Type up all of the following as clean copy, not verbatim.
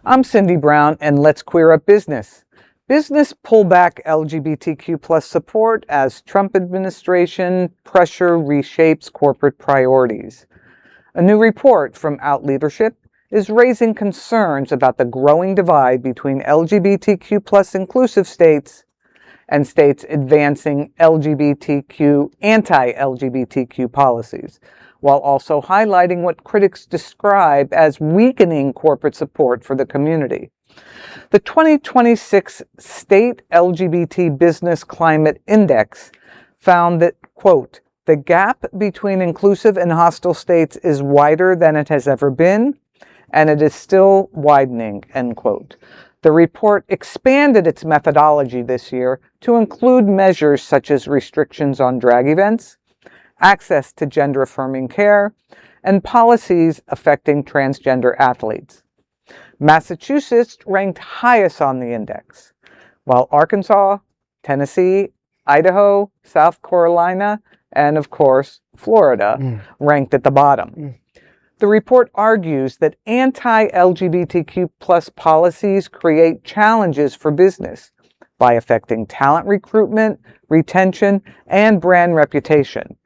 I'm Cindy Brown, and let's queer up business. Business pull back LGBTQ plus support as Trump administration pressure reshapes corporate priorities. A new report from Out Leadership is raising concerns about the growing divide between LGBTQ plus inclusive states and states advancing anti-LGBTQ policies, while also highlighting what critics describe as weakening corporate support for the community. The 2026 State LGBT Business Climate Index found that, quote, the gap between inclusive and hostile states is wider than it has ever been, and it is still widening, end quote. The report expanded its methodology this year to include measures such as restrictions on drag events, access to gender-affirming care, and policies affecting transgender athletes. Massachusetts ranked highest on the index, while Arkansas, Tennessee, Idaho, South Carolina, and of course, Florida ranked at the bottom. The report argues that anti-LGBTQ plus policies create challenges for business by affecting talent recruitment, retention, and brand reputation.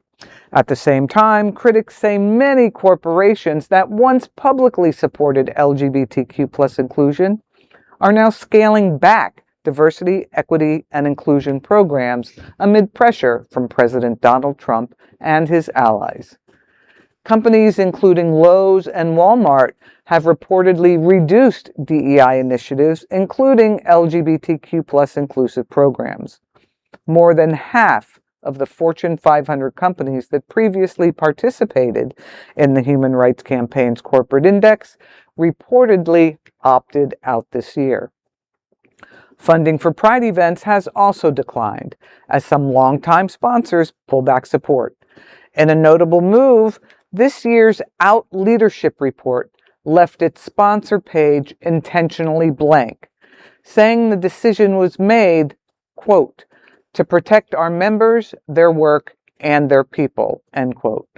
At the same time, critics say many corporations that once publicly supported LGBTQ plus inclusion are now scaling back diversity, equity, and inclusion programs amid pressure from President Donald Trump and his allies. Companies including Lowe's and Walmart have reportedly reduced DEI initiatives, including LGBTQ plus inclusive programs. More than half of the Fortune 500 companies that previously participated in the Human Rights Campaign's corporate index reportedly opted out this year. Funding for Pride events has also declined, as some longtime sponsors pull back support. In a notable move, this year's Out Leadership report left its sponsor page intentionally blank, saying the decision was made, quote, to protect our members, their work, and their people, end quote.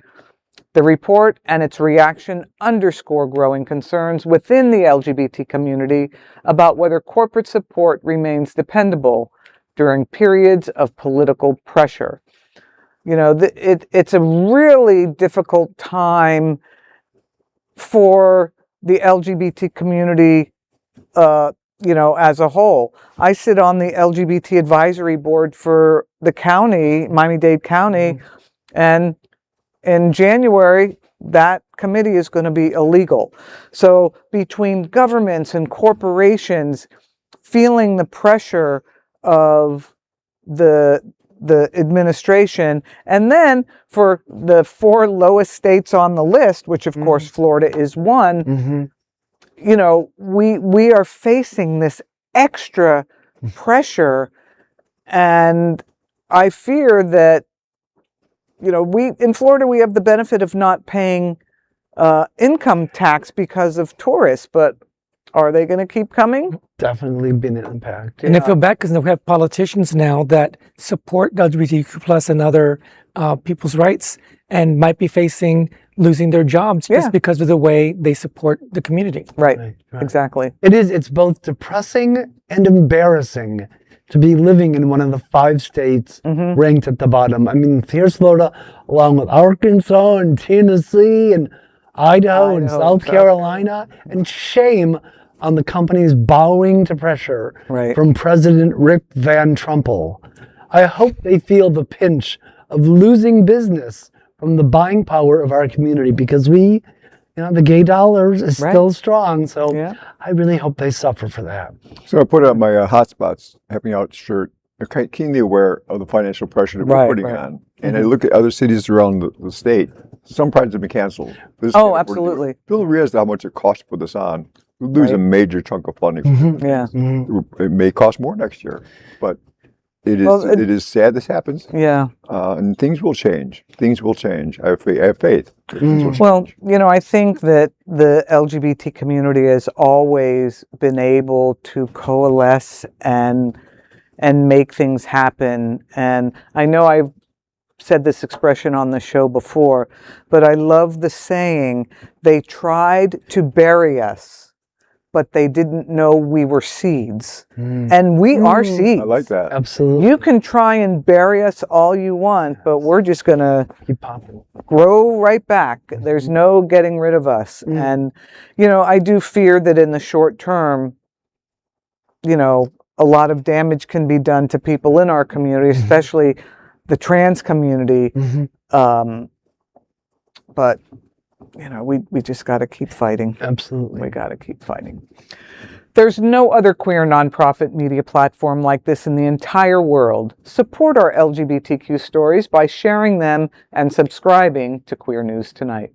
The report and its reaction underscore growing concerns within the LGBT community about whether corporate support remains dependable during periods of political pressure. You know, it's a really difficult time for the LGBT community, as a whole. I sit on the LGBT advisory board for the county, Miami-Dade County, and in January, that committee is going to be illegal. So between governments and corporations feeling the pressure of the administration, and then for the 4 lowest states on the list, which of course Florida is one, we are facing this extra pressure, and I fear that, we in Florida, we have the benefit of not paying income tax because of tourists, but are they going to keep coming? Definitely been an impact. And I feel bad because we have politicians now that support LGBTQ plus and other people's rights and might be facing losing their jobs just because of the way they support the community. Right. Exactly. It's both depressing and embarrassing to be living in one of the 5 states ranked at the bottom. I mean, here's Florida, along with Arkansas and Tennessee and Idaho and South Carolina, and shame on the companies bowing to pressure from President Rick Van Trumple. I hope they feel the pinch of losing business from the buying power of our community, because the gay dollar is still strong. So I really hope they suffer for that. So I put up my Hotspots Helping Out shirt. I'm keenly aware of the financial pressure that we're putting on. And I look at other cities around the state. Some projects have been canceled. Absolutely. People realize how much it costs to put this on. We lose a major chunk of funding. It may cost more next year, but it is sad this happens. And things will change. Things will change. I have faith. Well, I think that the LGBT community has always been able to coalesce and make things happen. And I know I've said this expression on the show before, but I love the saying, they tried to bury us, but they didn't know we were seeds. And we are seeds. I like that. Absolutely. You can try and bury us all you want, but we're just going to keep popping, grow right back. There's no getting rid of us. And, I do fear that in the short term, a lot of damage can be done to people in our community, especially the trans community. But, we just got to keep fighting. Absolutely. We got to keep fighting. There's no other queer nonprofit media platform like this in the entire world. Support our LGBTQ stories by sharing them and subscribing to Queer News Tonight.